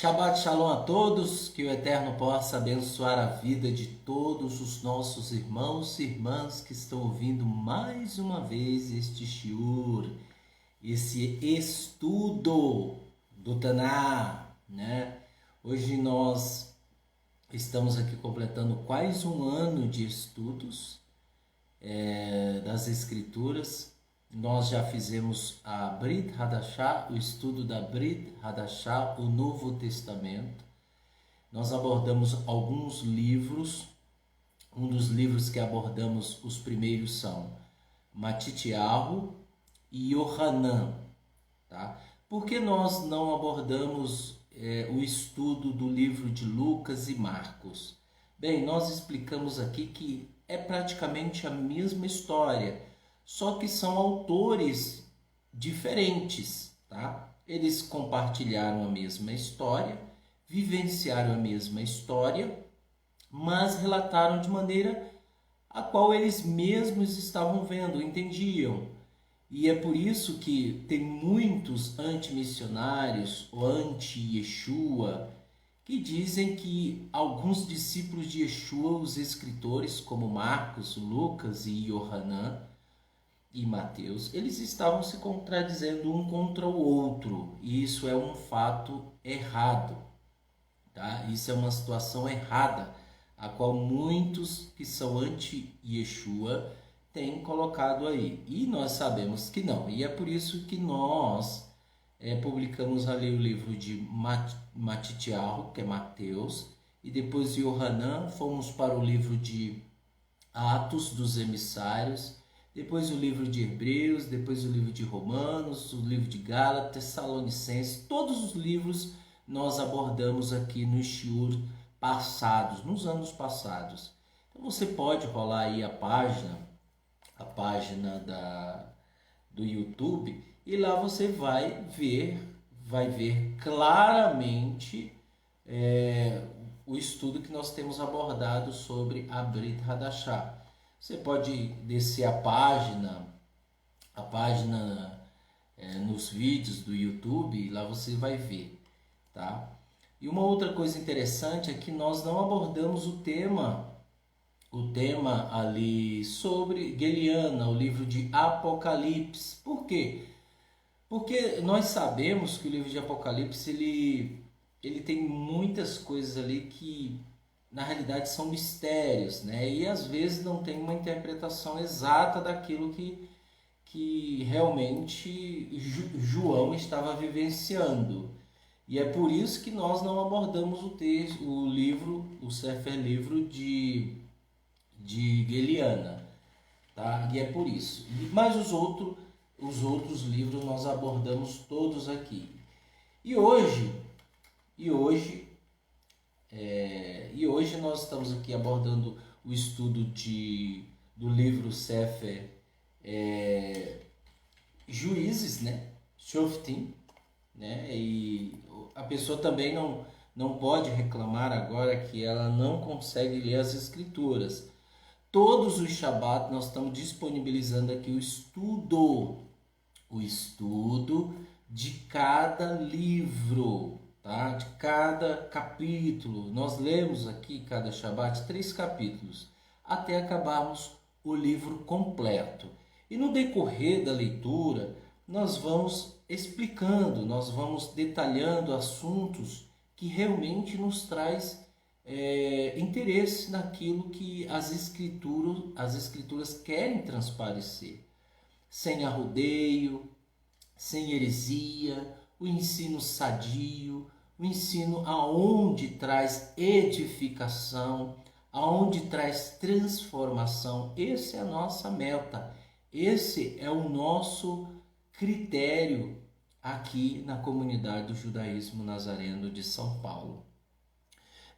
Shabbat Shalom a todos, que o Eterno possa abençoar a vida de todos os nossos irmãos e irmãs que estão ouvindo mais uma vez este shiur, esse estudo do Taná, né? Hoje nós estamos aqui completando quase um ano de estudos das Escrituras. Nós já fizemos a Brit Hadashah, o estudo da Brit Hadashah, o Novo Testamento. Nós abordamos alguns livros. Um dos livros que abordamos, os primeiros são Matityahu e Yohanan. Tá? Por que nós não abordamos o estudo do livro de Lucas e Marcos? Bem, nós explicamos aqui que é praticamente a mesma história, só que são autores diferentes, tá? Eles compartilharam a mesma história, vivenciaram a mesma história, mas relataram de maneira a qual eles mesmos estavam vendo, entendiam. E é por isso que tem muitos antimissionários ou anti-Yeshua que dizem que alguns discípulos de Yeshua, os escritores como Marcos, Lucas e Yohanan e Mateus, eles estavam se contradizendo um contra o outro, e isso é um fato errado, tá? Isso é uma situação errada, a qual muitos que são anti-Yeshua têm colocado aí, e nós sabemos que não, e é por isso que nós publicamos ali o livro de Matityahu, que é Mateus, e depois de Yohanan fomos para o livro de Atos dos Emissários, depois o livro de Hebreus, depois o livro de Romanos, o livro de Gálatas, Tessalonicenses. Todos os livros nós abordamos aqui nos shiur passados, nos anos passados. Então você pode rolar aí a página do YouTube, e lá você vai ver claramente o estudo que nós temos abordado sobre a Brit Hadashah. Você pode descer a página nos vídeos do YouTube, e lá você vai ver, tá? E uma outra coisa interessante é que nós não abordamos o tema ali sobre Geliana, o livro de Apocalipse. Por quê? Porque nós sabemos que o livro de Apocalipse ele tem muitas coisas ali que na realidade são mistérios, né? E às vezes não tem uma interpretação exata daquilo que realmente João estava vivenciando. E é por isso que nós não abordamos o Sefer Livro de Geliana, tá? E é por isso. Mas os outros livros nós abordamos todos aqui. E hoje nós estamos aqui abordando o estudo do livro Sefer Juízes, né? Shoftim, né? E a pessoa também não pode reclamar agora que ela não consegue ler as escrituras. Todos os Shabat nós estamos disponibilizando aqui o estudo de cada livro, tá? De cada capítulo. Nós lemos aqui cada Shabat 3 capítulos, até acabarmos o livro completo. E no decorrer da leitura, nós vamos explicando, nós vamos detalhando assuntos que realmente nos traz interesse naquilo que as escrituras querem transparecer, sem arrodeio, sem heresia, o ensino sadio, o ensino aonde traz edificação, aonde traz transformação. Essa é a nossa meta, esse é o nosso critério aqui na comunidade do judaísmo nazareno de São Paulo.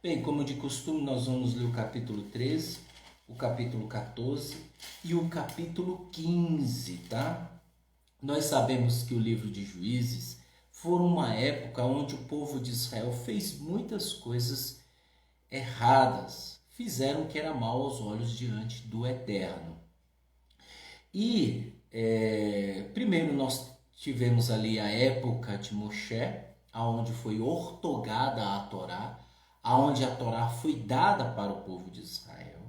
Bem, como de costume, nós vamos ler o capítulo 13, o capítulo 14 e o capítulo 15, tá? Nós sabemos que o livro de Juízes foi uma época onde o povo de Israel fez muitas coisas erradas, fizeram o que era mal aos olhos diante do Eterno. E primeiro nós tivemos ali a época de Moshe, aonde foi ortogada a Torá, aonde a Torá foi dada para o povo de Israel.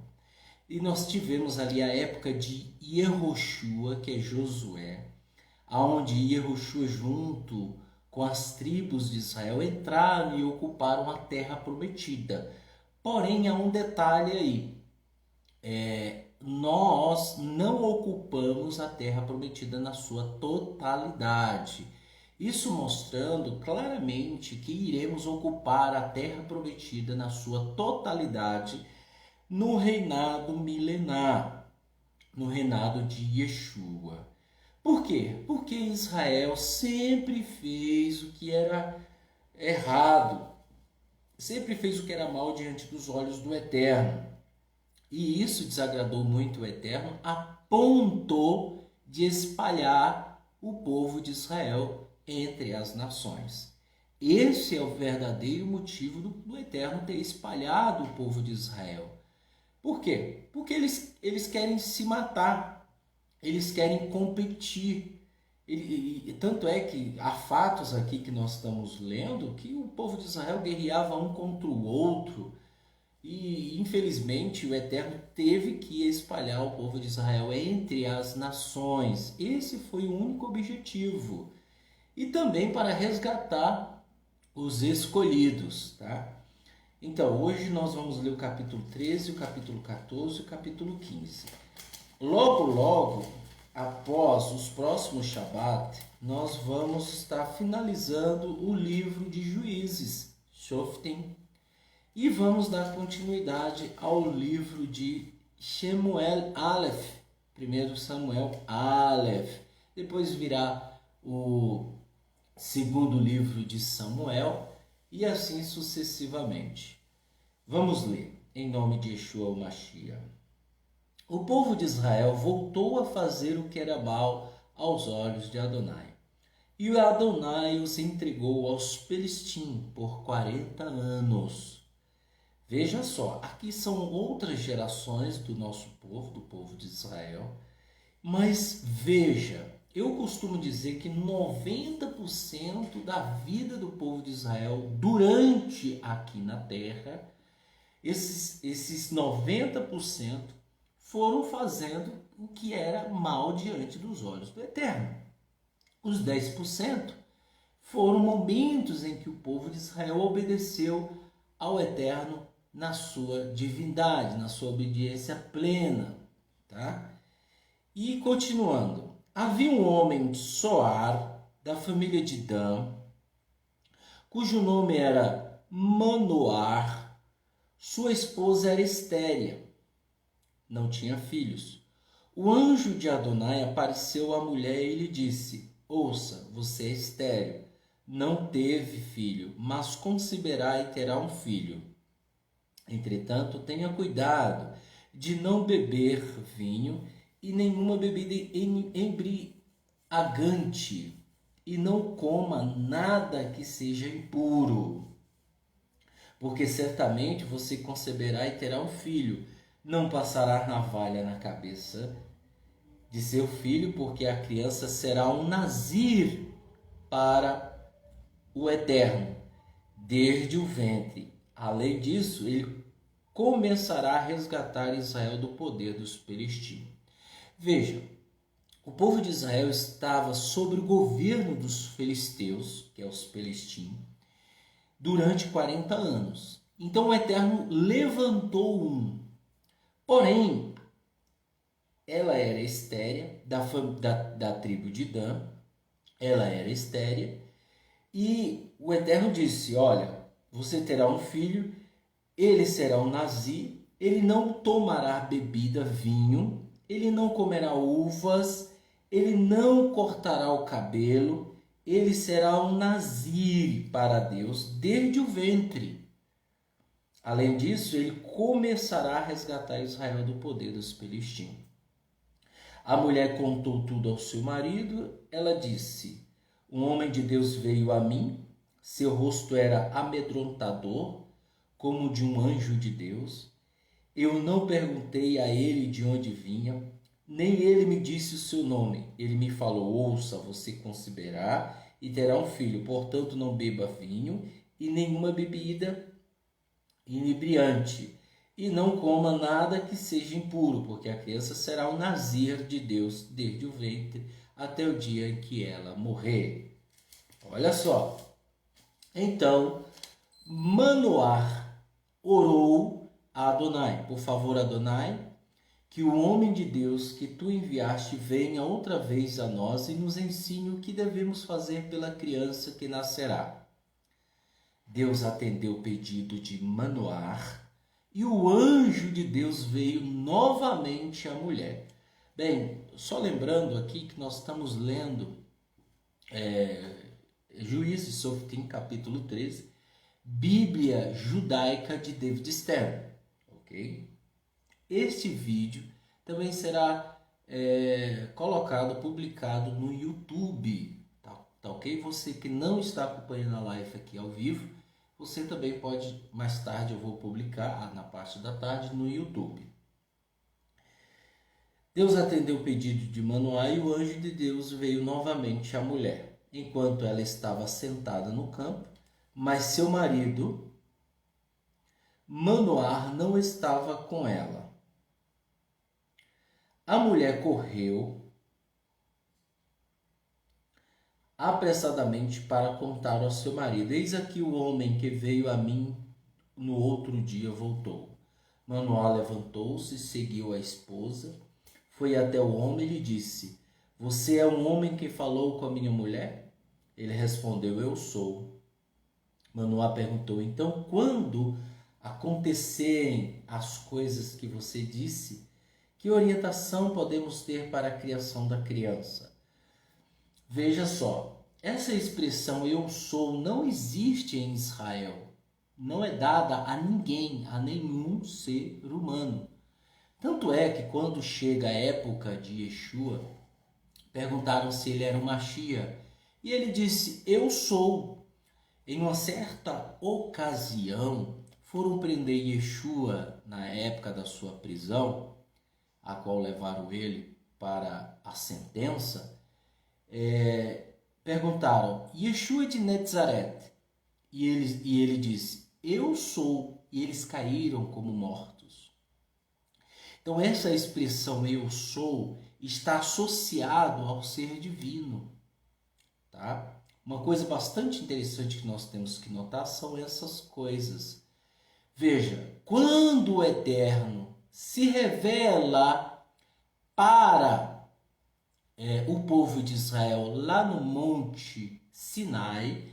E nós tivemos ali a época de Yehoshua, que é Josué, aonde Yehoshua junto com as tribos de Israel entraram e ocuparam a terra prometida. Porém, há um detalhe aí. Nós não ocupamos a terra prometida na sua totalidade. Isso mostrando claramente que iremos ocupar a terra prometida na sua totalidade no reinado milenar, no reinado de Yeshua. Por quê? Porque Israel sempre fez o que era errado, sempre fez o que era mal diante dos olhos do Eterno. E isso desagradou muito o Eterno, a ponto de espalhar o povo de Israel entre as nações. Esse é o verdadeiro motivo do Eterno ter espalhado o povo de Israel. Por quê? Porque eles querem se matar, eles querem competir. Tanto é que há fatos aqui que nós estamos lendo que o povo de Israel guerreava um contra o outro. E infelizmente o Eterno teve que espalhar o povo de Israel entre as nações. Esse foi o único objetivo. E também para resgatar os escolhidos, tá? Então, hoje nós vamos ler o capítulo 13, o capítulo 14 e o capítulo 15. Logo, após os próximos Shabat, nós vamos estar finalizando o livro de Juízes, Shoftim, e vamos dar continuidade ao livro de Shemuel Aleph, 1 Samuel Aleph. Depois virá o segundo livro de Samuel e assim sucessivamente. Vamos ler, em nome de Yeshua o Mashiach. O povo de Israel voltou a fazer o que era mal aos olhos de Adonai. E o Adonai os entregou aos Pelistim por 40 anos. Veja só, aqui são outras gerações do nosso povo, do povo de Israel. Mas veja, eu costumo dizer que 90% da vida do povo de Israel durante aqui na terra, esses 90% foram fazendo o que era mal diante dos olhos do Eterno. Os 10% foram momentos em que o povo de Israel obedeceu ao Eterno na sua divindade, na sua obediência plena, tá? E continuando, havia um homem de Soar, da família de Dan, cujo nome era Manoar. Sua esposa era estéria, não tinha filhos. O anjo de Adonai apareceu à mulher e lhe disse: ouça, você é estéril, não teve filho, mas conceberá e terá um filho. Entretanto, tenha cuidado de não beber vinho e nenhuma bebida embriagante, e não coma nada que seja impuro, porque certamente você conceberá e terá um filho. Não passará navalha na cabeça de seu filho, porque a criança será um nazir para o Eterno, desde o ventre. Além disso, ele começará a resgatar Israel do poder dos Pelistim. Veja, o povo de Israel estava sob o governo dos filisteus, que é os Pelistim, durante 40 anos. Então o Eterno levantou um. Porém, ela era estéria, da tribo de Dan, ela era estéria, e o Eterno disse: olha, você terá um filho, ele será um nazir, ele não tomará bebida, vinho, ele não comerá uvas, ele não cortará o cabelo, ele será um nazir para Deus desde o ventre. Além disso, ele começará a resgatar Israel do poder dos Pelistim. A mulher contou tudo ao seu marido. Ela disse: um homem de Deus veio a mim, seu rosto era amedrontador, como de um anjo de Deus. Eu não perguntei a ele de onde vinha, nem ele me disse o seu nome. Ele me falou: ouça, você conceberá e terá um filho. Portanto, não beba vinho e nenhuma bebida inebriante, e não coma nada que seja impuro, porque a criança será o nazir de Deus desde o ventre até o dia em que ela morrer. Olha só. Então, Manoá orou a Adonai: por favor, Adonai, que o homem de Deus que tu enviaste venha outra vez a nós e nos ensine o que devemos fazer pela criança que nascerá. Deus atendeu o pedido de Manoá e o anjo de Deus veio novamente à mulher. Bem, só lembrando aqui que nós estamos lendo Juízes Softim, capítulo 13, Bíblia Judaica de David Stern, ok? Este vídeo também será colocado, publicado no YouTube, tá ok? Você que não está acompanhando a live aqui ao vivo, você também pode, mais tarde eu vou publicar, na parte da tarde, no YouTube. Deus atendeu o pedido de Manoá e o anjo de Deus veio novamente à mulher, enquanto ela estava sentada no campo, mas seu marido, Manoá, não estava com ela. A mulher correu apressadamente para contar ao seu marido: eis aqui o homem que veio a mim no outro dia voltou. Manoá levantou-se, seguiu a esposa, foi até o homem e lhe disse: você é um homem que falou com a minha mulher? Ele respondeu: eu sou. Manoá perguntou: então, quando acontecerem as coisas que você disse, que orientação podemos ter para a criação da criança? Veja só, essa expressão eu sou não existe em Israel. Não é dada a ninguém, a nenhum ser humano. Tanto é que quando chega a época de Yeshua, perguntaram se ele era um Machia. E ele disse: eu sou. Em uma certa ocasião, foram prender Yeshua na época da sua prisão, a qual levaram ele para a sentença. Perguntaram: Yeshua de Nazaré? E ele disse: eu sou. E eles caíram como mortos. Então essa expressão eu sou está associado ao ser divino, tá? Uma coisa bastante interessante que nós temos que notar são essas coisas. Veja, quando o Eterno se revela para o povo de Israel lá no Monte Sinai,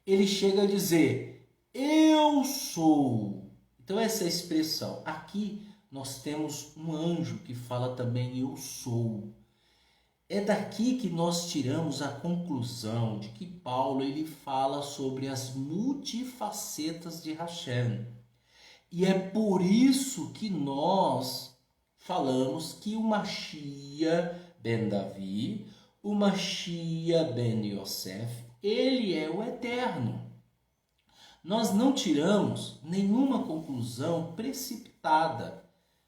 ele chega a dizer: eu sou. Então essa expressão, aqui nós temos um anjo que fala também eu sou. É daqui que nós tiramos a conclusão de que Paulo ele fala sobre as multifacetas de Hashem. E é por isso que nós falamos que o Machia ben Davi, o Machia ben Yosef, ele é o Eterno. Nós não tiramos nenhuma conclusão precipitada.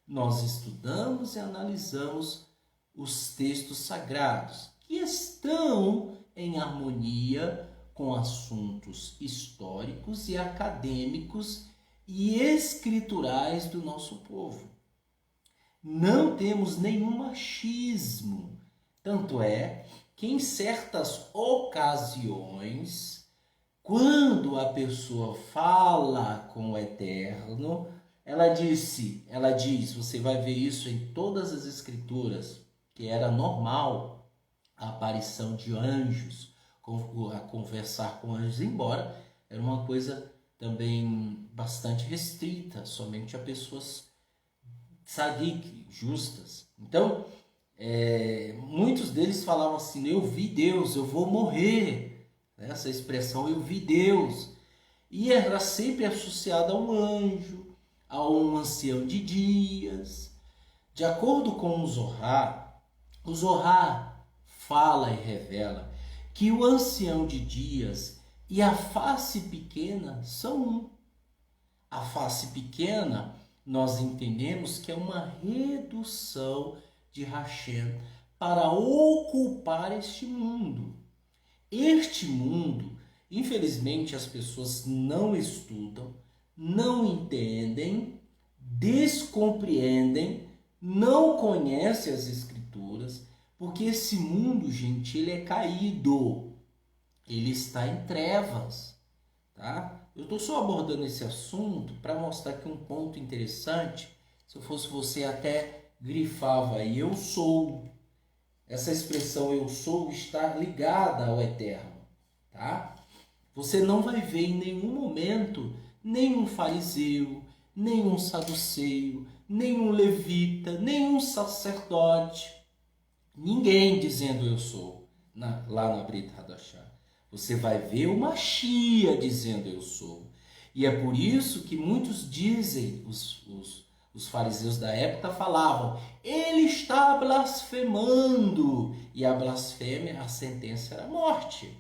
Nós estudamos e analisamos os textos sagrados, que estão em harmonia com assuntos históricos e acadêmicos e escriturais do nosso povo. Não temos nenhum machismo, tanto é que em certas ocasiões, quando a pessoa fala com o Eterno, ela diz, você vai ver isso em todas as escrituras, que era normal a aparição de anjos, a conversar com anjos, embora era uma coisa também bastante restrita, somente a pessoas tzadik, justas. Então, muitos deles falavam assim: eu vi Deus, eu vou morrer. Essa expressão, eu vi Deus. E era sempre associada a um anjo, a um ancião de dias. De acordo com o Zohar fala e revela que o ancião de dias e a face pequena são um. A face pequena, nós entendemos que é uma redução de Hashem para ocupar este mundo. Este mundo, infelizmente, as pessoas não estudam, não entendem, descompreendem, não conhecem as Escrituras, porque esse mundo, gente, ele é caído, ele está em trevas, tá? Eu estou só abordando esse assunto para mostrar aqui um ponto interessante. Se eu fosse você, até grifava aí, eu sou. Essa expressão eu sou está ligada ao eterno, tá? Você não vai ver em nenhum momento nenhum fariseu, nenhum saduceu, nenhum levita, nenhum sacerdote, ninguém dizendo eu sou, lá na Brit Hadashah. Você vai ver o Mashiach dizendo eu sou. E é por isso que muitos dizem, os fariseus da época falavam, ele está blasfemando. E a blasfêmia, a sentença era morte.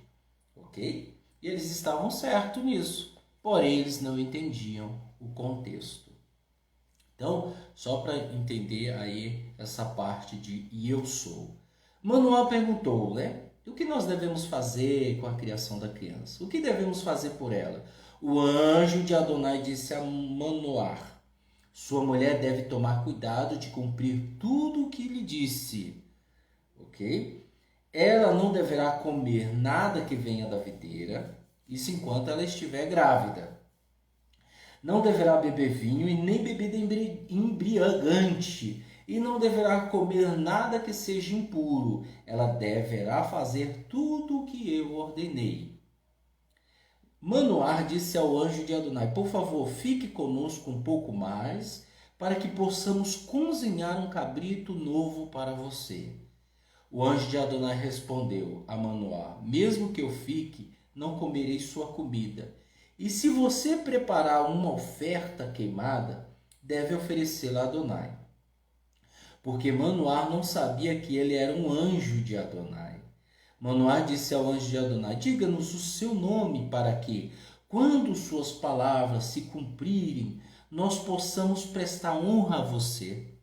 Ok? E eles estavam certos nisso. Porém, eles não entendiam o contexto. Então, só para entender aí essa parte de e eu sou. Manuel perguntou, né? O que nós devemos fazer com a criação da criança? O que devemos fazer por ela? O anjo de Adonai disse a Manoar, sua mulher deve tomar cuidado de cumprir tudo o que lhe disse. Ok? Ela não deverá comer nada que venha da videira, isso enquanto ela estiver grávida. Não deverá beber vinho e nem bebida embriagante, e não deverá comer nada que seja impuro. Ela deverá fazer tudo o que eu ordenei. Manoar disse ao anjo de Adonai, por favor, fique conosco um pouco mais, para que possamos cozinhar um cabrito novo para você. O anjo de Adonai respondeu a Manoar, mesmo que eu fique, não comerei sua comida. E se você preparar uma oferta queimada, deve oferecê-la a Adonai. Porque Manoar não sabia que ele era um anjo de Adonai. Manoar disse ao anjo de Adonai, diga-nos o seu nome para que, quando suas palavras se cumprirem, nós possamos prestar honra a você.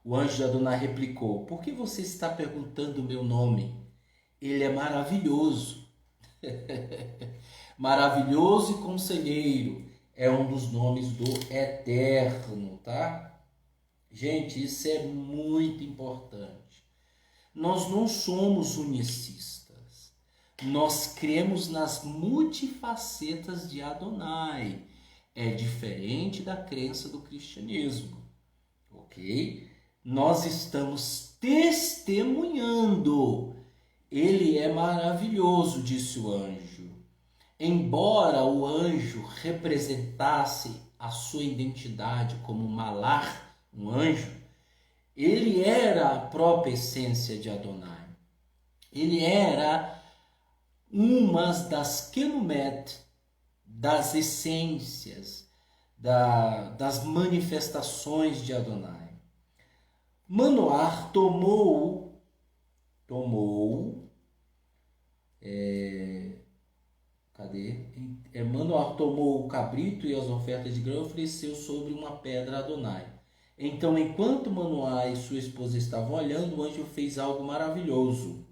O anjo de Adonai replicou, por que você está perguntando o meu nome? Ele é maravilhoso. Maravilhoso e conselheiro é um dos nomes do Eterno, tá? Gente, isso é muito importante. Nós não somos unicistas. Nós cremos nas multifacetas de Adonai. É diferente da crença do cristianismo, ok? Nós estamos testemunhando. Ele é maravilhoso, disse o anjo. Embora o anjo representasse a sua identidade como Malar, um anjo, ele era a própria essência de Adonai. Ele era uma das kenumet, das essências, das manifestações de Adonai. Manoar Manoar tomou o cabrito e as ofertas de grão e ofereceu sobre uma pedra a Adonai. Então, enquanto Manoar e sua esposa estavam olhando, o anjo fez algo maravilhoso.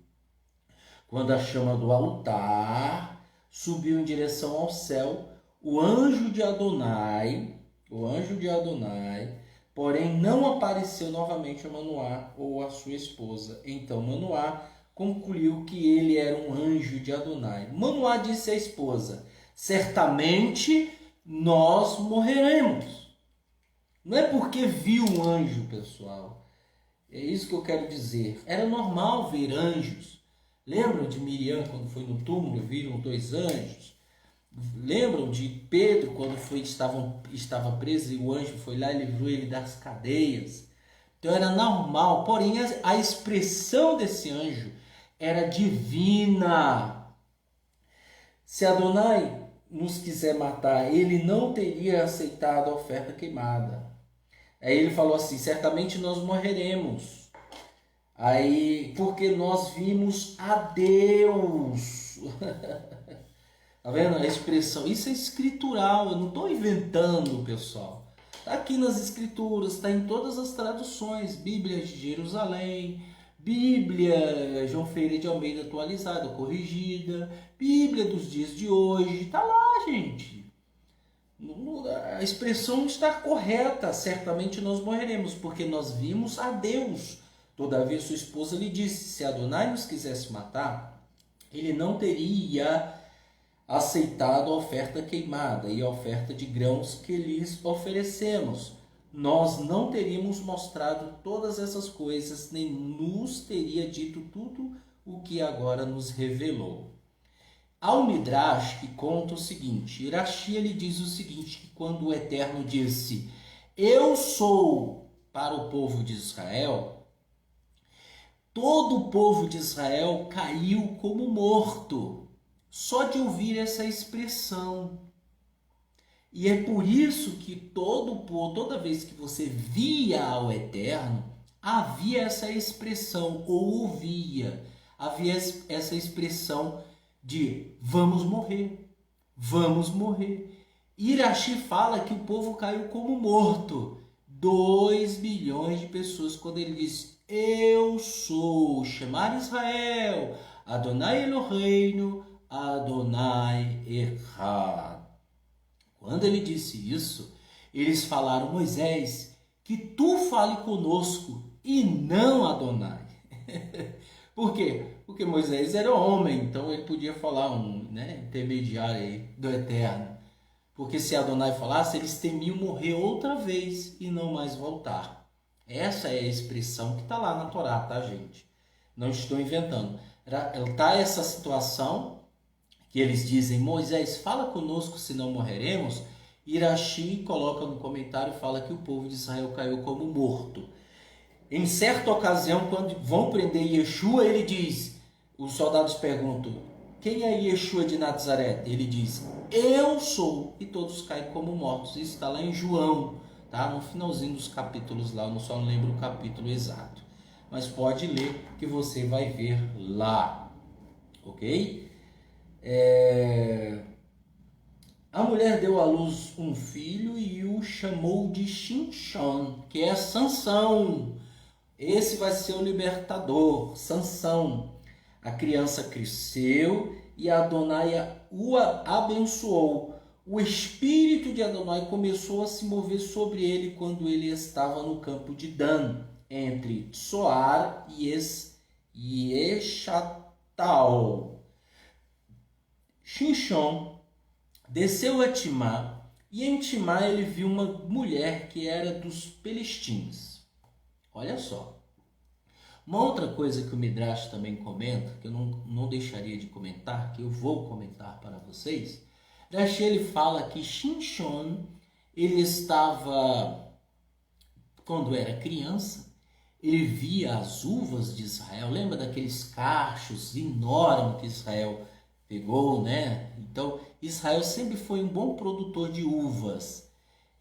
Quando a chama do altar subiu em direção ao céu, o anjo de Adonai, porém não apareceu novamente a Manoar ou a sua esposa. Então Manoar concluiu que ele era um anjo de Adonai. Manoar disse à esposa, certamente nós morreremos. Não é porque viu um anjo, pessoal. É isso que eu quero dizer. Era normal ver anjos. Lembram de Miriam quando foi no túmulo, viram 2 anjos? Lembram de Pedro quando estava preso e o anjo foi lá e livrou ele das cadeias? Então era normal, porém a expressão desse anjo era divina. Se Adonai nos quiser matar, ele não teria aceitado a oferta queimada. Aí ele falou assim, certamente nós morreremos. Aí, porque nós vimos a Deus. Tá vendo a expressão? Isso é escritural, eu não estou inventando, pessoal. Está aqui nas escrituras, está em todas as traduções. Bíblia de Jerusalém, Bíblia João Ferreira de Almeida atualizada, corrigida, Bíblia dos dias de hoje, tá lá, gente. A expressão está correta, certamente nós morreremos, porque nós vimos a Deus. Todavia sua esposa lhe disse, se Adonai nos quisesse matar, ele não teria aceitado a oferta queimada e a oferta de grãos que lhes oferecemos. Nós não teríamos mostrado todas essas coisas, nem nos teria dito tudo o que agora nos revelou. Há um Midrash que conta o seguinte, Irashi ele diz o seguinte, que quando o Eterno disse, eu sou para o povo de Israel, todo o povo de Israel caiu como morto, só de ouvir essa expressão. E é por isso que toda vez que você via ao Eterno, havia essa expressão, ou ouvia, havia essa expressão de vamos morrer, vamos morrer. Irashi fala que o povo caiu como morto. 2 bilhões de pessoas, quando ele diz, eu sou, Shema Israel, Adonai Eloheinu, Adonai Echad. Quando ele disse isso, eles falaram, Moisés, que tu fale conosco e não Adonai. Por quê? Porque Moisés era homem, então ele podia falar intermediário aí do Eterno. Porque se Adonai falasse, eles temiam morrer outra vez e não mais voltar. Essa é a expressão que está lá na Torá, tá, gente? Não estou inventando. Está essa situação que eles dizem, Moisés, fala conosco, senão morreremos. Irashi coloca no comentário, fala que o povo de Israel caiu como morto. Em certa ocasião, quando vão prender Yeshua, ele diz, os soldados perguntam, quem é Yeshua de Nazaré? Ele diz, eu sou, e todos caem como mortos. Isso está lá em João, tá? No finalzinho dos capítulos lá, eu só não lembro o capítulo exato. Mas pode ler que você vai ver lá, ok? A mulher deu à luz um filho e o chamou de Shimshon, que é Sansão. Esse vai ser o libertador, Sansão. A criança cresceu e Adonai o abençoou. O espírito de Adonai começou a se mover sobre ele quando ele estava no campo de Dan, entre Tsoar e Eschatal. Shimshon desceu a Timá, e em Timá ele viu uma mulher que era dos Pelistins. Olha só. Uma outra coisa que o Midrash também comenta, que eu não deixaria de comentar, que eu vou comentar para vocês, Rashi ele fala que Shimshon, ele estava, quando era criança, ele via as uvas de Israel, lembra daqueles cachos enormes que Israel pegou, né? Então, Israel sempre foi um bom produtor de uvas.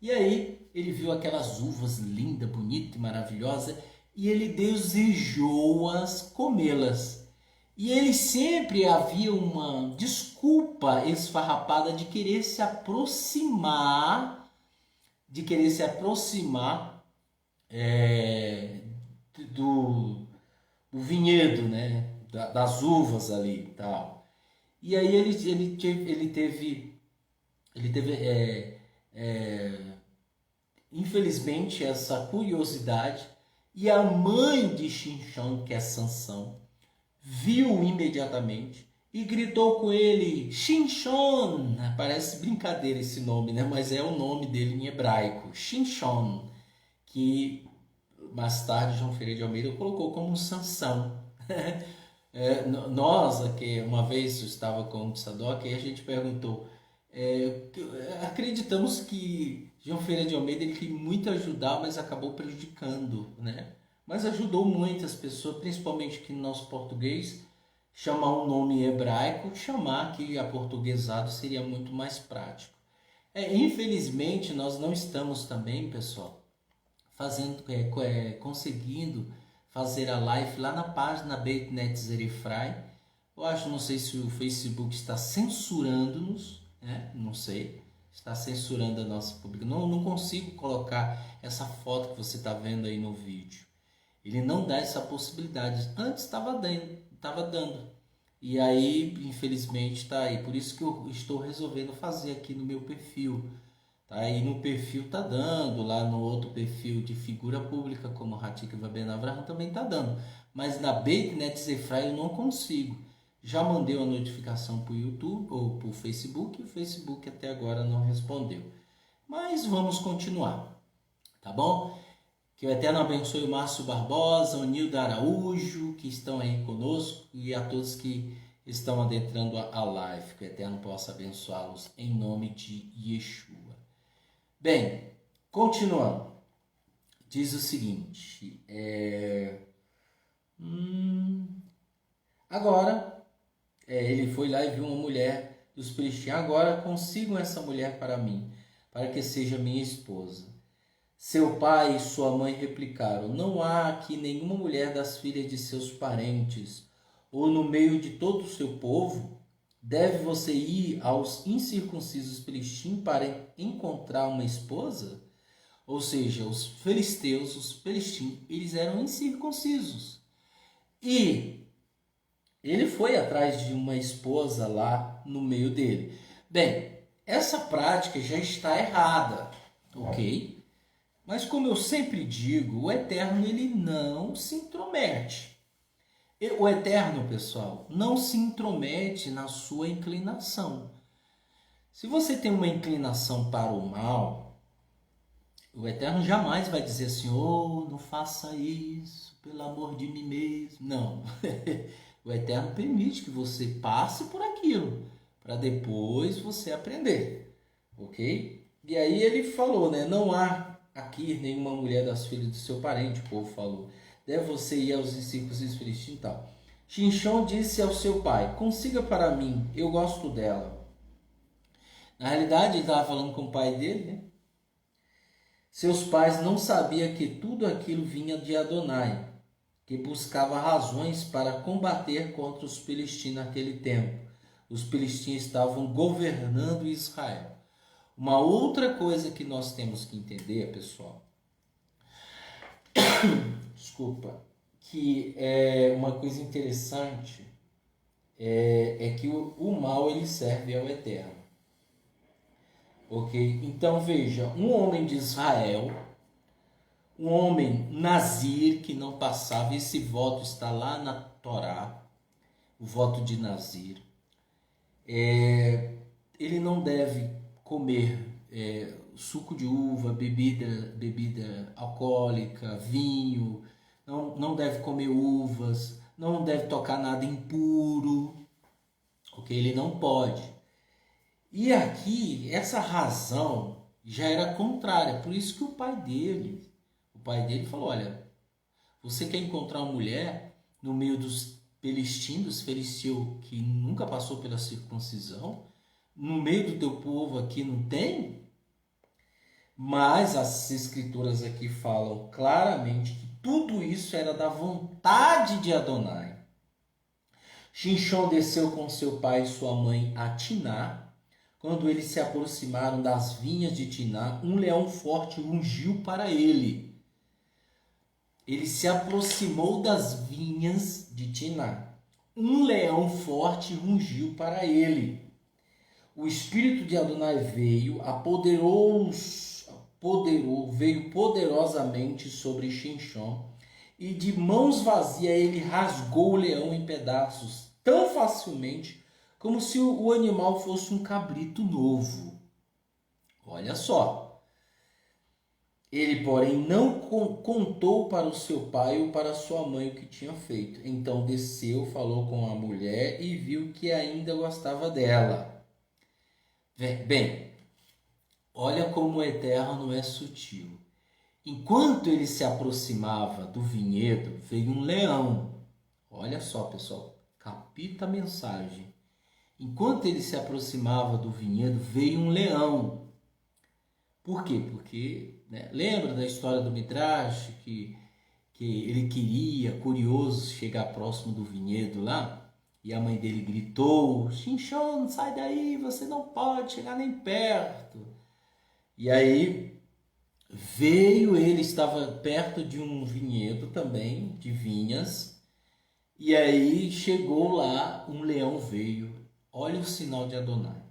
E aí, ele viu aquelas uvas lindas, bonitas e maravilhosas, e ele desejou-as comê-las. E ele sempre havia uma desculpa esfarrapada de querer se aproximar, do vinhedo, né? Das uvas ali e tal. E aí ele teve infelizmente essa curiosidade, e a mãe de Shimshon, que é Sansão, viu imediatamente e gritou com ele, Shimshon, parece brincadeira esse nome, né? Mas é o nome dele em hebraico, Shimshon, que mais tarde João Ferreira de Almeida colocou como Sansão. Nós aqui, uma vez eu estava com o Sadoc e a gente perguntou, acreditamos que João Ferreira de Almeida ele queria muito ajudar, mas acabou prejudicando, né? Mas ajudou muitas pessoas, principalmente que no nosso português, chamar um nome hebraico, chamar que aportuguesado seria muito mais prático. Infelizmente, nós não estamos também, pessoal, conseguindo fazer a live lá na página Beit Net Zerifrai. Eu não sei se o Facebook está censurando-nos, né? Não sei, está censurando a nossa publicação. Não consigo colocar essa foto que você está vendo aí no vídeo. Ele não dá essa possibilidade. Antes estava dando. E aí, infelizmente, está aí. Por isso que eu estou resolvendo fazer aqui no meu perfil. Tá? E no perfil tá dando, lá no outro perfil de figura pública, como Ratika Vaben Avraham, também tá dando. Mas na Beit.net Zefra eu não consigo. Já mandei uma notificação para o YouTube ou para o Facebook, e o Facebook até agora não respondeu. Mas vamos continuar, tá bom? Que o Eterno abençoe o Márcio Barbosa, o Nildo Araújo, que estão aí conosco, e a todos que estão adentrando a live. Que o Eterno possa abençoá-los em nome de Yeshua. Bem, continuando. Diz o seguinte. Agora, ele foi lá e viu uma mulher dos filisteus. Agora consigam essa mulher para mim, para que seja minha esposa. Seu pai e sua mãe replicaram: não há aqui nenhuma mulher das filhas de seus parentes, ou no meio de todo o seu povo. Deve você ir aos incircuncisos filisteus para encontrar uma esposa? Ou seja, os filisteus, os filisteus, eles eram incircuncisos. E ele foi atrás de uma esposa lá no meio dele. Bem, essa prática já está errada, ok? Mas como eu sempre digo, o Eterno ele não se intromete. O Eterno, pessoal, não se intromete na sua inclinação. Se você tem uma inclinação para o mal, o Eterno jamais vai dizer assim: oh, não faça isso, pelo amor de mim mesmo. Não. O Eterno permite que você passe por aquilo, para depois você aprender. Ok? E aí ele falou, né? Não há aqui nenhuma mulher das filhas do seu parente, o povo falou. Deve você ir aos incircuncisos filisteus e tal. Shinshon disse ao seu pai: consiga para mim, eu gosto dela. Na realidade, ele estava falando com o pai dele, né? Seus pais não sabiam que tudo aquilo vinha de Adonai, que buscava razões para combater contra os filisteus naquele tempo. Os filisteus estavam governando Israel. Uma outra coisa que nós temos que entender, pessoal, desculpa, que é uma coisa interessante, é que o mal ele serve ao Eterno. Ok? Então veja, um homem de Israel, um homem nazir que não passava, esse voto está lá na Torá, o voto de nazir, ele não deve comer suco de uva, bebida alcoólica, vinho, não deve comer uvas, não deve tocar nada impuro, ok? Ele não pode. E aqui, essa razão já era contrária, por isso que o pai dele falou: olha, você quer encontrar uma mulher no meio dos filisteus, que nunca passou pela circuncisão, no meio do teu povo aqui não tem? Mas as escrituras aqui falam claramente que tudo isso era da vontade de Adonai. Shinshon desceu com seu pai e sua mãe a Tiná. Quando eles se aproximaram das vinhas de Tiná, um leão forte rugiu para ele. Ele se aproximou das vinhas de Tiná. Um leão forte rugiu para ele. O Espírito de Adonai veio poderosamente sobre Shinshon, e de mãos vazias ele rasgou o leão em pedaços tão facilmente como se o animal fosse um cabrito novo. Olha só. Ele, porém, não contou para o seu pai ou para sua mãe o que tinha feito. Então desceu, falou com a mulher e viu que ainda gostava dela. Bem, olha como o Eterno é sutil. Enquanto ele se aproximava do vinhedo, veio um leão. Olha só, pessoal, capta a mensagem. Enquanto ele se aproximava do vinhedo, veio um leão. Por quê? Porque, lembra da história do Midrash, que ele queria, curioso, chegar próximo do vinhedo lá? E a mãe dele gritou: Shinshon, sai daí, você não pode chegar nem perto. E aí Veio, ele estava perto de um vinhedo também, de vinhas, e aí chegou lá, um leão veio. Olha o sinal de Adonai.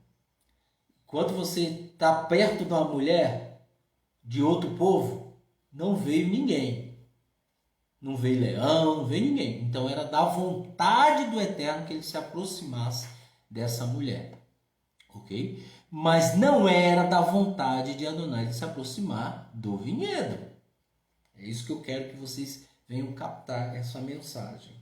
Quando você está perto de uma mulher, de outro povo, não veio ninguém. Não veio leão, não veio ninguém. Então era da vontade do Eterno que ele se aproximasse dessa mulher. Ok? Mas não era da vontade de Adonai de se aproximar do vinhedo. É isso que eu quero que vocês venham captar essa mensagem.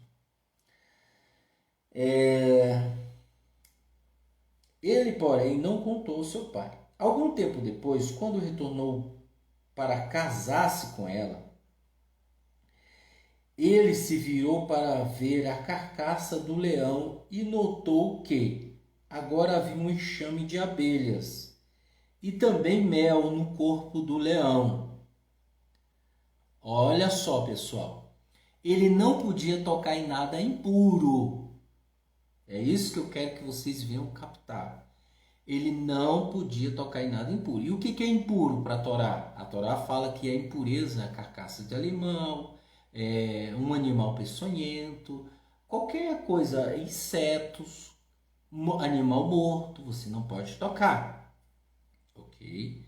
Ele, porém, não contou ao seu pai. Algum tempo depois, quando retornou para casar-se com ela, ele se virou para ver a carcaça do leão e notou que agora havia um enxame de abelhas e também mel no corpo do leão. Olha só, pessoal. Ele não podia tocar em nada impuro. É isso que eu quero que vocês venham captar. Ele não podia tocar em nada impuro. E o que é impuro para a Torá? A Torá fala que é impureza a carcaça de animal, um animal peçonhento, qualquer coisa, insetos, animal morto, você não pode tocar. Ok?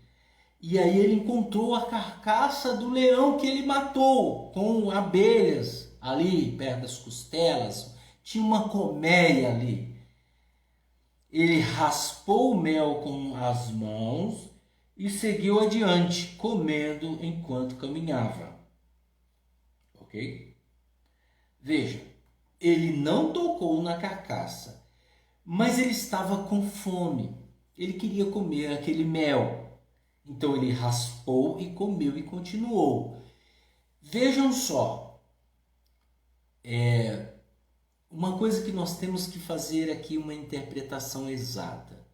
E aí ele encontrou a carcaça do leão que ele matou, com abelhas ali perto das costelas. Tinha uma colmeia ali. Ele raspou o mel com as mãos e seguiu adiante, comendo enquanto caminhava. Ok? Veja, ele não tocou na carcaça, mas ele estava com fome. Ele queria comer aquele mel. Então ele raspou e comeu e continuou. Vejam só, uma coisa que nós temos que fazer aqui, uma interpretação exata.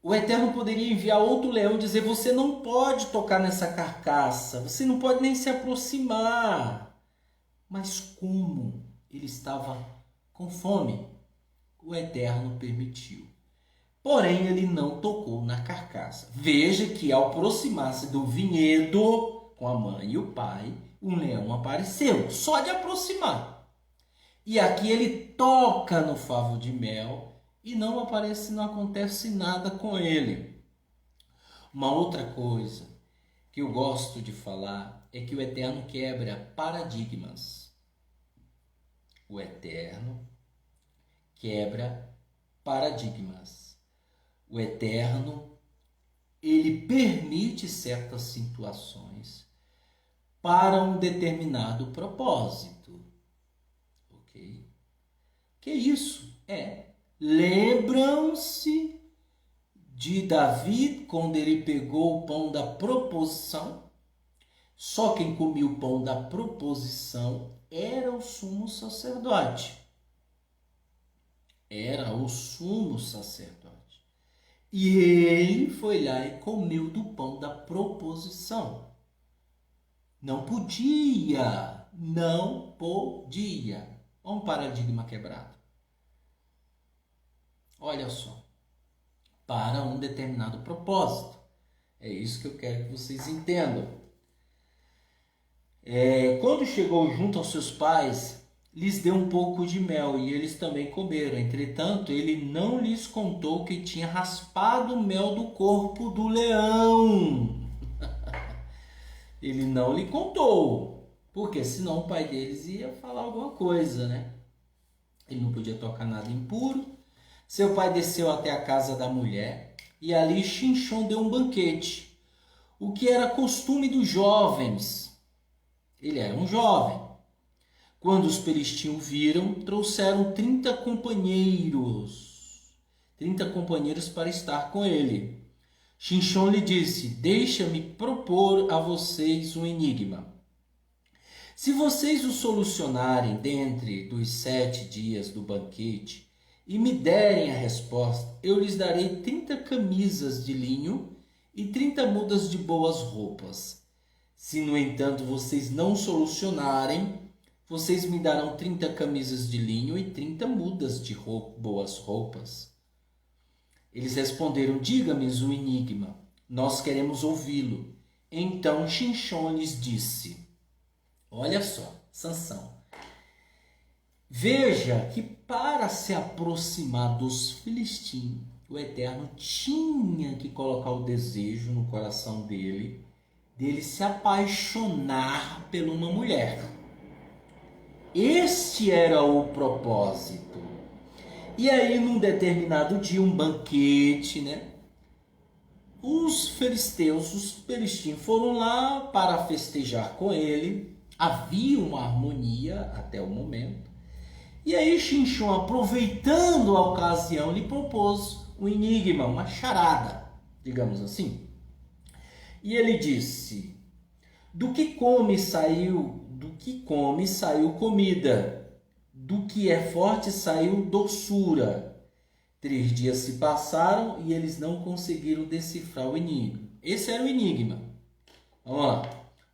O Eterno poderia enviar outro leão e dizer: você não pode tocar nessa carcaça, você não pode nem se aproximar. Mas como ele estava com fome, o Eterno permitiu. Porém, ele não tocou na carcaça. Veja que ao aproximar-se do vinhedo com a mãe e o pai, um leão apareceu, só de aproximar. E aqui ele toca no favo de mel e não acontece nada com ele. Uma outra coisa que eu gosto de falar é que o Eterno quebra paradigmas. O Eterno quebra paradigmas. O Eterno, ele permite certas situações para um determinado propósito. Ok? Que isso? Lembram-se de Davi quando ele pegou o pão da proposição? Só quem comia o pão da proposição era o sumo sacerdote. Era o sumo sacerdote. E ele foi lá e comeu do pão da proposição. Não podia. Não podia. Olha um paradigma quebrado. Olha só. Para um determinado propósito. É isso que eu quero que vocês entendam. Quando chegou junto aos seus pais, lhes deu um pouco de mel e eles também comeram. Entretanto, ele não lhes contou que tinha raspado o mel do corpo do leão. Ele não lhe contou, porque senão o pai deles ia falar alguma coisa, né? Ele não podia tocar nada impuro. Seu pai desceu até a casa da mulher e ali Xinxon deu um banquete, o que era costume dos jovens. Ele era um jovem. Quando os filisteus viram, trouxeram 30 companheiros para estar com ele. Xinxon lhe disse: deixa-me propor a vocês um enigma. Se vocês o solucionarem dentre dos 7 dias do banquete e me derem a resposta, eu lhes darei 30 camisas de linho e 30 mudas de boas roupas. Se, no entanto, vocês não solucionarem, vocês me darão 30 camisas de linho e 30 mudas de boas roupas. Eles responderam: diga-me um enigma. nós queremos ouvi-lo. Então Xinchon lhes disse, olha só, Sansão, veja que para se aproximar dos filisteus, o Eterno tinha que colocar o desejo no coração dele se apaixonar por uma mulher. Este era o propósito. E aí, num determinado dia, um banquete, né? Os filisteus, os filisteus foram lá para festejar com ele. Havia uma harmonia até o momento. E aí Xinchon, aproveitando a ocasião, lhe propôs um enigma, uma charada, digamos assim. E ele disse, do que come saiu comida, do que é forte saiu doçura. 3 dias se passaram e eles não conseguiram decifrar o enigma. Esse era o enigma. Vamos lá.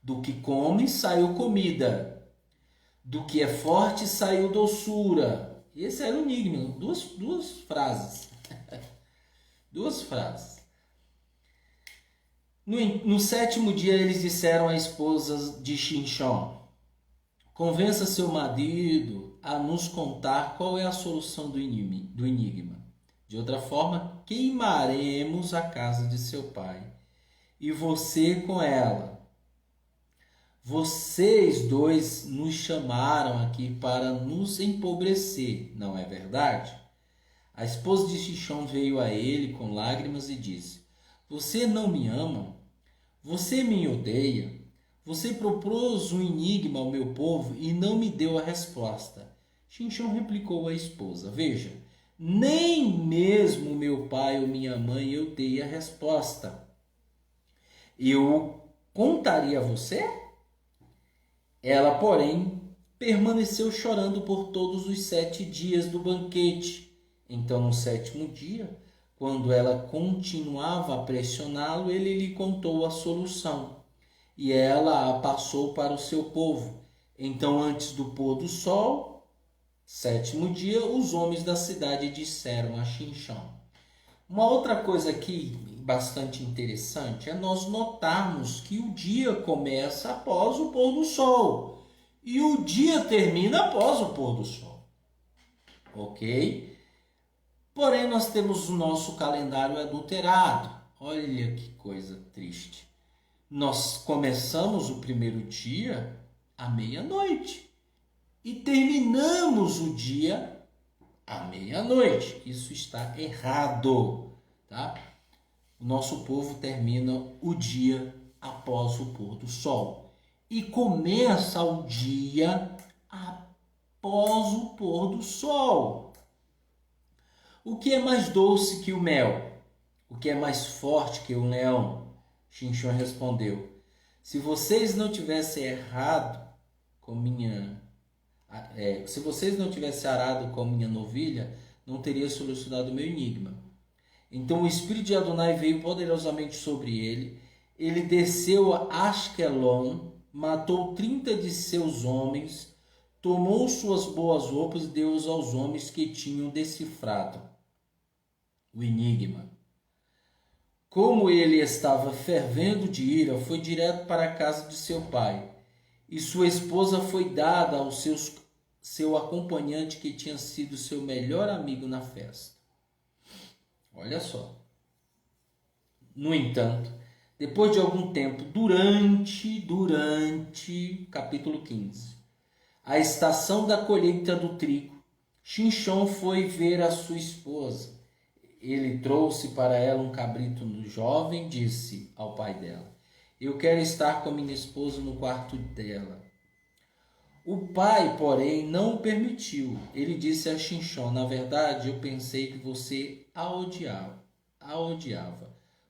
Do que come saiu comida, do que é forte saiu doçura. Esse era o enigma. Duas frases. Duas frases. No 7º dia eles disseram à esposa de Xinchon, convença seu marido a nos contar qual é a solução do enigma. De outra forma, queimaremos a casa de seu pai, e você com ela. Vocês dois nos chamaram aqui para nos empobrecer, não é verdade? A esposa de Xinchon veio a ele com lágrimas e disse, você não me ama? Você me odeia? Você propôs um enigma ao meu povo e não me deu a resposta. Xinchon replicou à esposa, veja, nem mesmo meu pai ou minha mãe eu dei a resposta. Eu contaria a você? Ela, porém, permaneceu chorando por todos os 7 dias do banquete. Então, no 7º dia, quando ela continuava a pressioná-lo, ele lhe contou a solução. E ela a passou para o seu povo. Então, antes do pôr do sol, 7º dia, os homens da cidade disseram a Xinchon. Uma outra coisa aqui bastante interessante é nós notarmos que o dia começa após o pôr do sol e o dia termina após o pôr do sol. Ok? Porém, nós temos o nosso calendário adulterado. Olha que coisa triste. Nós começamos o primeiro dia à meia-noite e terminamos o dia à meia-noite. Isso está errado, tá? O nosso povo termina o dia após o pôr do sol e começa o dia após o pôr do sol. O que é mais doce que o mel? O que é mais forte que o leão? Xinchon respondeu, se vocês não tivessem arado com minha novilha, não teria solucionado o meu enigma. Então o espírito de Adonai veio poderosamente sobre ele. Ele desceu a Asquelon, matou 30 de seus homens, tomou suas boas roupas e deu-as aos homens que tinham decifrado o enigma. Como ele estava fervendo de ira, foi direto para a casa de seu pai, e sua esposa foi dada ao seu acompanhante que tinha sido seu melhor amigo na festa. Olha só. No entanto, depois de algum tempo, durante capítulo 15, a estação da colheita do trigo, Xinchon foi ver a sua esposa. Ele trouxe para ela um cabrito jovem e disse ao pai dela, eu quero estar com minha esposa no quarto dela. O pai, porém, não o permitiu. Ele disse a Xinchon, na verdade, eu pensei que você a odiava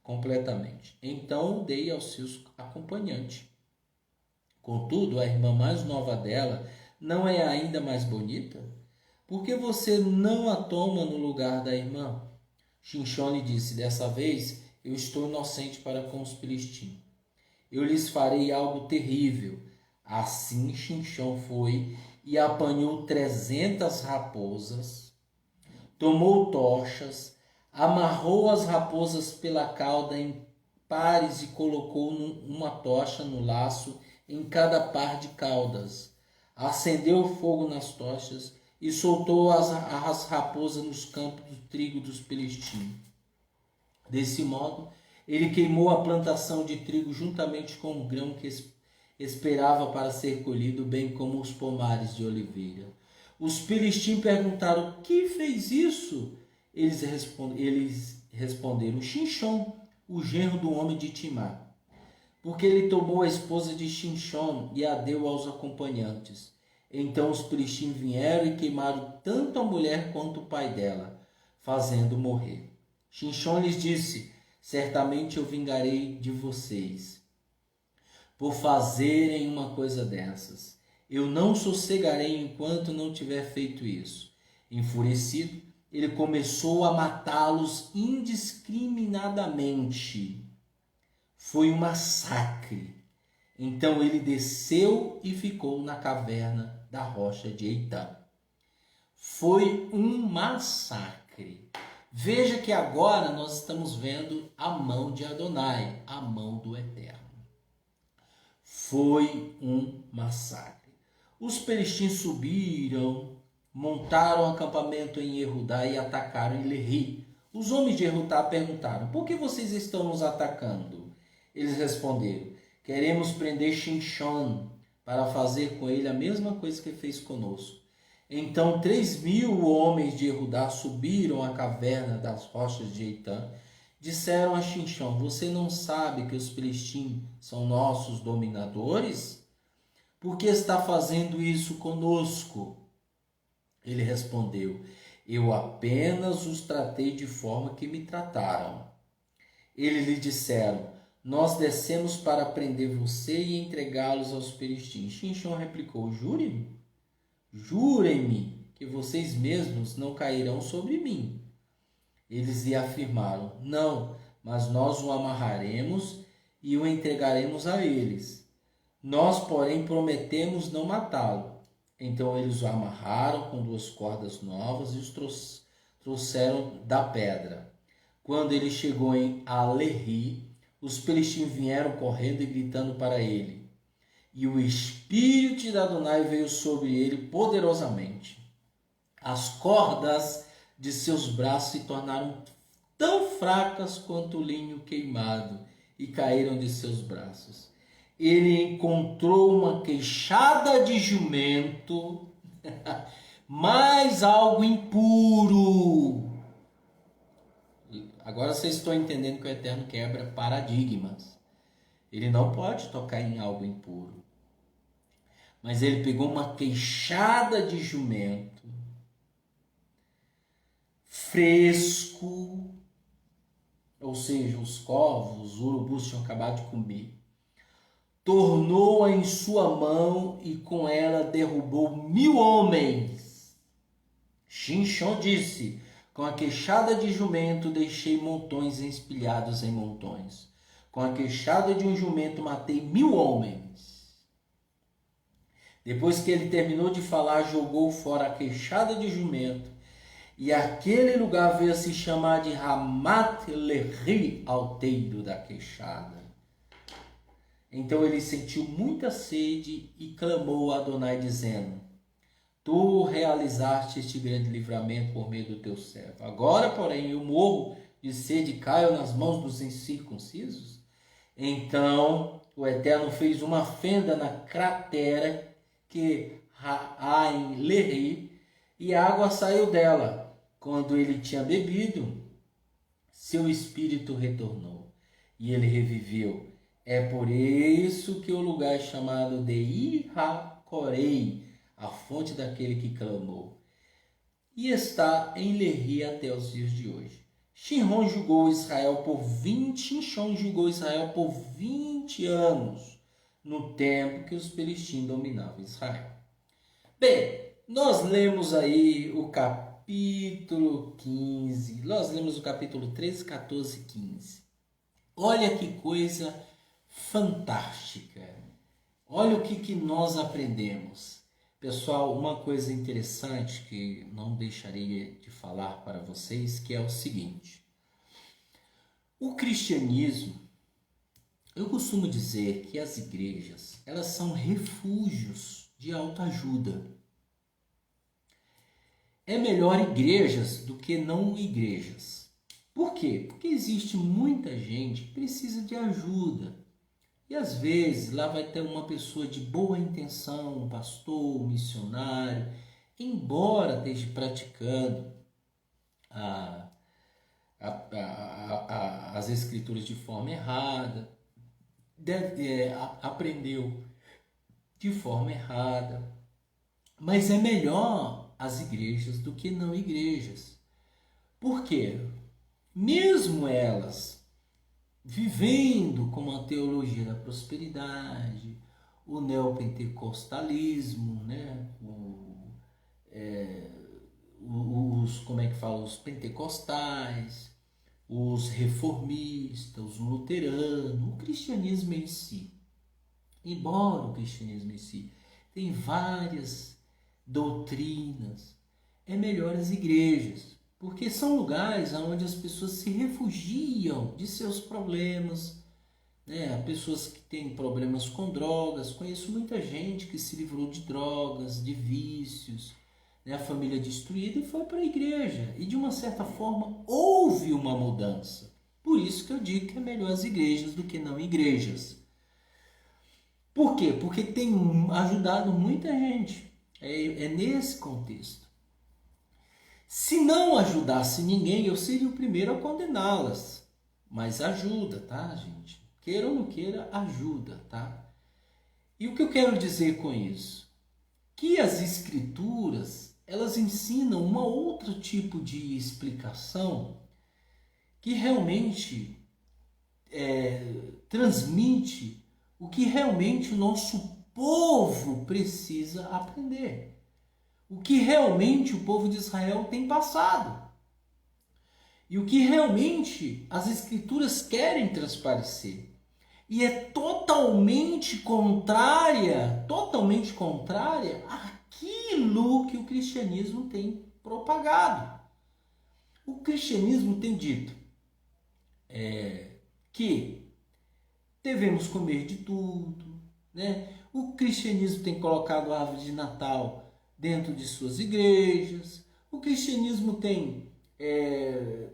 completamente. Então o dei aos seus acompanhantes. Contudo, a irmã mais nova dela não é ainda mais bonita? Por que você não a toma no lugar da irmã? Xinchon lhe disse, dessa vez eu estou inocente para com os filisteus. Eu lhes farei algo terrível. Assim Xinchon foi e apanhou 300 raposas, tomou tochas, amarrou as raposas pela cauda em pares e colocou uma tocha no laço em cada par de caudas. Acendeu o fogo nas tochas e soltou as raposas nos campos do trigo dos filisteus. Desse modo, ele queimou a plantação de trigo juntamente com o grão que esperava para ser colhido, bem como os pomares de oliveira. Os filisteus perguntaram: "Que fez isso?" Eles responderam: "Xinchom, o genro do homem de Timá, porque ele tomou a esposa de Xinchom e a deu aos acompanhantes." Então os filisteus vieram e queimaram tanto a mulher quanto o pai dela, fazendo morrer. Xinchom lhes disse: "Certamente eu vingarei de vocês por fazerem uma coisa dessas. Eu não sossegarei enquanto não tiver feito isso." Enfurecido, ele começou a matá-los indiscriminadamente. Foi um massacre. Então ele desceu e ficou na caverna da rocha de Eitã. Foi um massacre. Veja que agora nós estamos vendo a mão de Adonai, a mão do Eterno. Foi um massacre. Os filisteus subiram, montaram acampamento em Yehudá e atacaram em Lehi. Os homens de Yehudá perguntaram: "Por que vocês estão nos atacando?" Eles responderam: "Queremos prender Xinchom para fazer com ele a mesma coisa que fez conosco." Então 3.000 homens de Yehudá subiram à caverna das rochas de Eitã. Disseram a Xinchom: "Você não sabe que os filisteus são nossos dominadores? Por que está fazendo isso conosco?" Ele respondeu: "Eu apenas os tratei de forma que me trataram." Eles lhe disseram: "Nós descemos para prender você e entregá-los aos filisteus." Xinchom replicou: Jurem-me que vocês mesmos não cairão sobre mim." Eles lhe afirmaram: "Não, mas nós o amarraremos e o entregaremos a eles. Nós, porém, prometemos não matá-lo." Então eles o amarraram com 2 cordas novas e os trouxeram da pedra. Quando ele chegou em Alehi, os filisteus vieram correndo e gritando para ele. E o Espírito de Adonai veio sobre ele poderosamente. As cordas de seus braços se tornaram tão fracas quanto o linho queimado e caíram de seus braços. Ele encontrou uma queixada de jumento, mais algo impuro. Agora vocês estão entendendo que o Eterno quebra paradigmas. Ele não pode tocar em algo impuro. Mas ele pegou uma queixada de jumento, fresco, ou seja, os corvos, os urubus tinham acabado de comer, tornou-a em sua mão e com ela derrubou 1.000 homens. Xinchom disse: "Com a queixada de jumento deixei montões espilhados em montões. Com a queixada de um jumento matei 1.000 homens." Depois que ele terminou de falar, jogou fora a queixada de jumento, e aquele lugar veio a se chamar de Ramat Lehi, alteiro da queixada. Então ele sentiu muita sede e clamou a Adonai, dizendo: "Tu realizaste este grande livramento por meio do teu servo. Agora, porém, eu morro de sede e caio nas mãos dos incircuncisos." Então o Eterno fez uma fenda na cratera que há em Lehi, e a água saiu dela. Quando ele tinha bebido, seu espírito retornou e ele reviveu. É por isso que o lugar é chamado de Iracorei, a fonte daquele que clamou. E está em Lehi até os dias de hoje. Xinchom julgou Israel por 20 anos, no tempo que os filisteus dominavam Israel. Bem, nós lemos aí o capítulo 15, nós lemos o capítulo 13, 14 e 15. Olha que coisa fantástica. Olha o que nós aprendemos. Pessoal, uma coisa interessante que não deixaria de falar para vocês, que é o seguinte: o cristianismo, Eu costumo dizer que as igrejas, elas são refúgios de autoajuda. É melhor igrejas do que não igrejas. Por quê? Porque existe muita gente que precisa de ajuda. E às vezes lá vai ter uma pessoa de boa intenção, um pastor, um missionário, embora esteja praticando as escrituras de forma errada, aprendeu de forma errada, mas é melhor as igrejas do que não igrejas. Por quê? Mesmo elas vivendo com a teologia da prosperidade, o neopentecostalismo, né? Como é que fala? Os pentecostais, os reformistas, os luteranos, o cristianismo em si. Embora o cristianismo em si tem várias doutrinas, é melhor as igrejas, porque são lugares onde as pessoas se refugiam de seus problemas, né? Pessoas que têm problemas com drogas, conheço muita gente que se livrou de drogas, de vícios, né? A família destruída e foi para a igreja, e de uma certa forma houve uma mudança. Por isso que eu digo que é melhor as igrejas do que não igrejas. Por quê? Porque tem ajudado muita gente. É nesse contexto. Se não ajudasse ninguém, eu seria o primeiro a condená-las. Mas ajuda, tá, gente? Queira ou não queira, ajuda, tá? E o que eu quero dizer com isso? Que as escrituras, elas ensinam um outro tipo de explicação que realmente transmite o que realmente o nosso povo precisa aprender. O que realmente o povo de Israel tem passado. E o que realmente as escrituras querem transparecer. E é totalmente contrária àquilo que o cristianismo tem propagado. O cristianismo tem dito que devemos comer de tudo, né? O cristianismo tem colocado a árvore de Natal dentro de suas igrejas. O cristianismo tem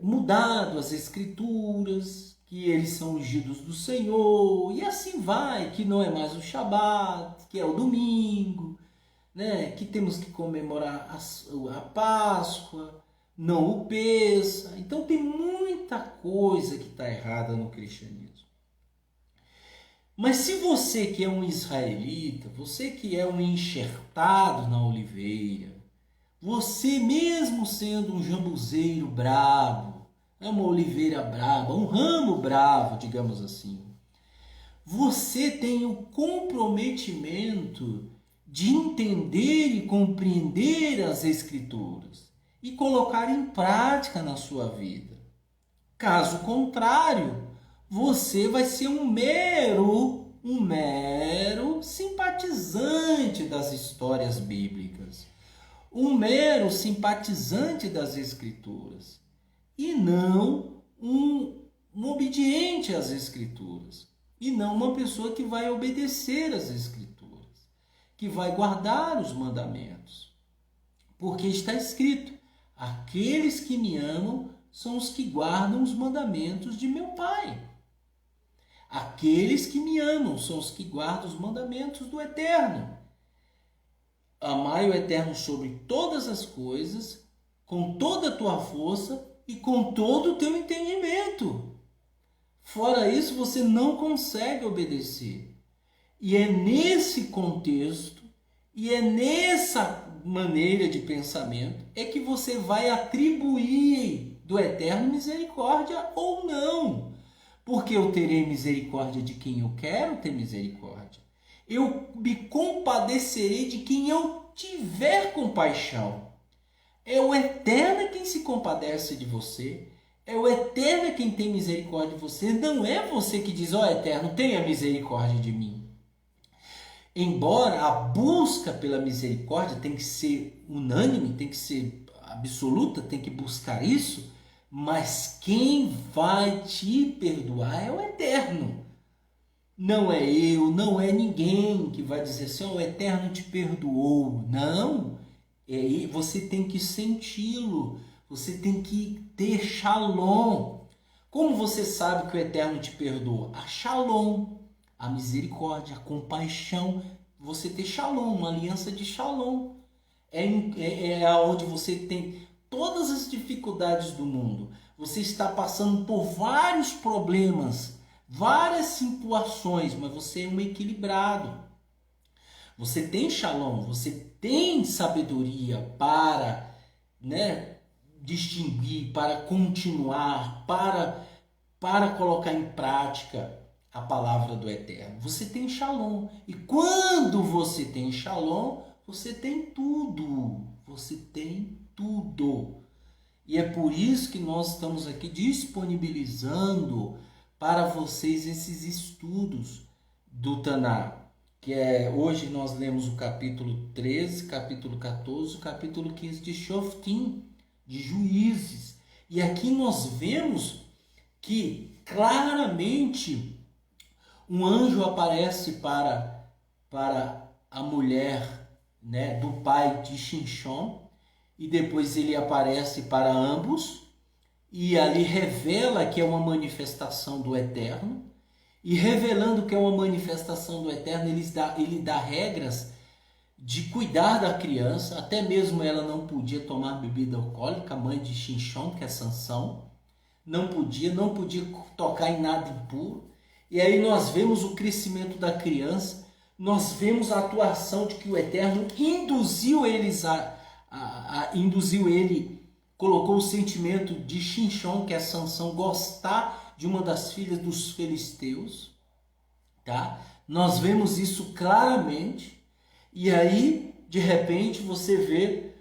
mudado as escrituras, que eles são ungidos do Senhor, e assim vai, que não é mais o Shabat, que é o domingo, né? Que temos que comemorar a Páscoa, não o Pêssar. Então tem muita coisa que está errada no cristianismo. Mas se você que é um israelita, você que é um enxertado na oliveira, você mesmo sendo um jambuzeiro brabo, uma oliveira braba, um ramo bravo, digamos assim, você tem o comprometimento de entender e compreender as escrituras e colocar em prática na sua vida. Caso contrário, você vai ser um mero simpatizante das histórias bíblicas, um mero simpatizante das escrituras e não um obediente às escrituras, e não uma pessoa que vai obedecer às escrituras, que vai guardar os mandamentos, porque está escrito: aqueles que me amam são os que guardam os mandamentos de meu Pai. Aqueles que me amam são os que guardam os mandamentos do Eterno. Amai o Eterno sobre todas as coisas, com toda a tua força e com todo o teu entendimento. Fora isso, você não consegue obedecer. E é nesse contexto, e é nessa maneira de pensamento, é que você vai atribuir do Eterno misericórdia ou não. Porque eu terei misericórdia de quem eu quero ter misericórdia. Eu me compadecerei de quem eu tiver compaixão. É o Eterno quem se compadece de você. É o Eterno quem tem misericórdia de você. Não é você que diz: ó Eterno, tenha misericórdia de mim. Embora a busca pela misericórdia tem que ser unânime, tem que ser absoluta, tem que buscar isso, mas quem vai te perdoar é o Eterno. Não é eu, não é ninguém que vai dizer assim, o Eterno te perdoou. Não, você tem que senti-lo, você tem que ter shalom. Como você sabe que o Eterno te perdoa? A shalom, a misericórdia, a compaixão. Você ter shalom, uma aliança de shalom. É onde você tem todas as dificuldades do mundo. Você está passando por vários problemas, várias situações, mas você é um equilibrado. Você tem shalom, você tem sabedoria para, né, distinguir, para continuar, para colocar em prática a palavra do Eterno. Você tem shalom. E quando você tem shalom, você tem tudo. Você tem tudo. E é por isso que nós estamos aqui disponibilizando para vocês esses estudos do Taná. Que hoje nós lemos o capítulo 13, capítulo 14, o capítulo 15 de Shoftim, de Juízes. E aqui nós vemos que claramente um anjo aparece para a mulher, né, do pai de Shinshon, e depois ele aparece para ambos, e ali revela que é uma manifestação do Eterno, e revelando que é uma manifestação do Eterno, ele dá regras de cuidar da criança, até mesmo ela não podia tomar bebida alcoólica, a mãe de Shinshon, que é Sansão, não podia tocar em nada impuro. E aí nós vemos o crescimento da criança, nós vemos a atuação de que o Eterno induziu ele, colocou o sentimento de Shinshon, que é Sansão, gostar de uma das filhas dos filisteus, tá? Nós vemos isso claramente, e aí de repente você vê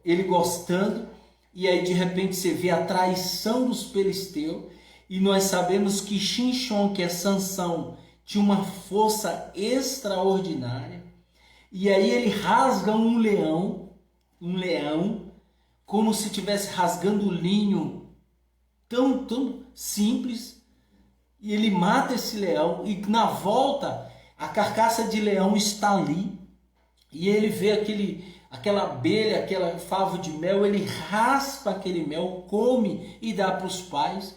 ele gostando, e aí de repente você vê a traição dos filisteus, e nós sabemos que Shinshon, que é Sansão, tinha uma força extraordinária, e aí ele rasga um leão, como se estivesse rasgando linho, tão simples, e ele mata esse leão, e na volta a carcaça de leão está ali, e ele vê aquela abelha, aquela favo de mel, ele raspa aquele mel, come e dá para os pais.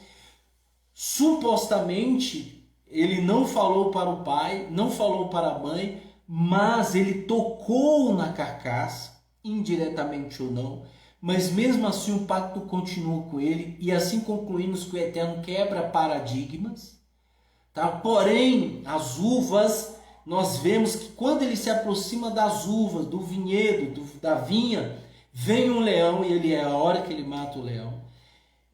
Supostamente ele não falou para o pai, não falou para a mãe, mas ele tocou na carcaça, indiretamente ou não, mas mesmo assim o pacto continua com ele, e assim concluímos que o Eterno quebra paradigmas, tá? Porém, as uvas, nós vemos que quando ele se aproxima das uvas, do vinhedo, da vinha, vem um leão, e ele é a hora que ele mata o leão.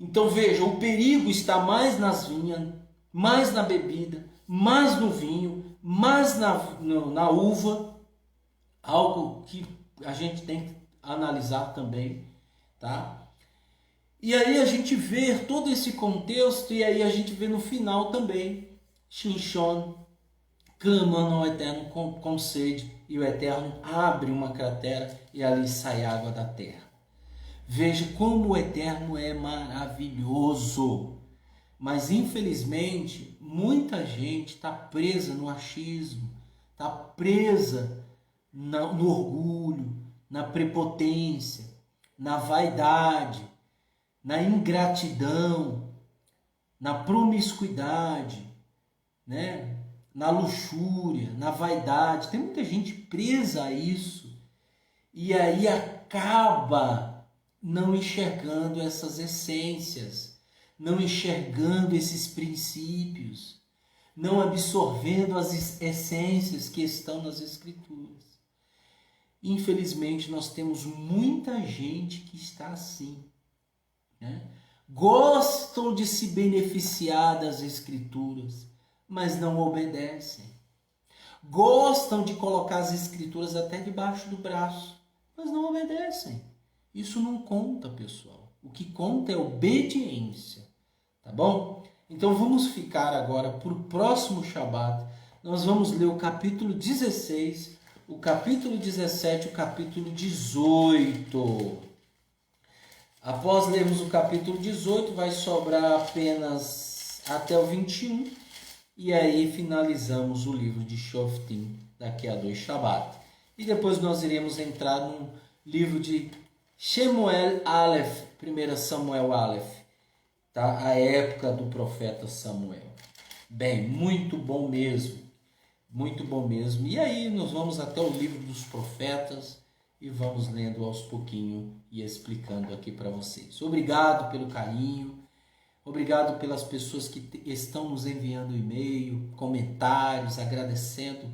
Então veja, o perigo está mais nas vinhas, mais na bebida, mais no vinho, mais na uva, algo que a gente tem que analisar também, tá? E aí a gente vê todo esse contexto, e aí a gente vê no final também Shinshon clamando ao Eterno com sede, e o Eterno abre uma cratera e ali sai água da terra. Veja como o Eterno é maravilhoso, mas infelizmente muita gente está presa no achismo, está presa no orgulho, na prepotência, na vaidade, na ingratidão, na promiscuidade, né? Na luxúria, na vaidade. Tem muita gente presa a isso, e aí acaba não enxergando essas essências, não enxergando esses princípios, não absorvendo as essências que estão nas Escrituras. Infelizmente, nós temos muita gente que está assim, né? Gostam de se beneficiar das Escrituras, mas não obedecem. Gostam de colocar as Escrituras até debaixo do braço, mas não obedecem. Isso não conta, pessoal. O que conta é obediência, tá bom? Então vamos ficar agora para o próximo Shabat. Nós vamos ler o capítulo 16, o capítulo 17 e o capítulo 18. Após lermos o capítulo 18, vai sobrar apenas até o 21. E aí finalizamos o livro de Shoftim daqui a 2 Shabat. E depois nós iremos entrar no livro de Shemuel Aleph, 1 Samuel Aleph, tá? A época do profeta Samuel. Bem, muito bom mesmo. Muito bom mesmo. E aí nós vamos até o livro dos profetas e vamos lendo aos pouquinho e explicando aqui para vocês. Obrigado pelo carinho, obrigado pelas pessoas que estão nos enviando e-mail, comentários, agradecendo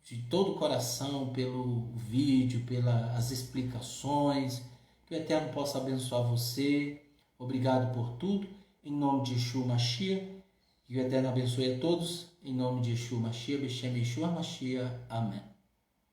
de todo o coração pelo vídeo, pelas explicações. Que o Eterno possa abençoar você. Obrigado por tudo. Em nome de Yeshua Mashiach. Que o Eterno abençoe a todos. Em nome de Yeshua Mashiach, Beshem Yeshua Mashiach. Amém.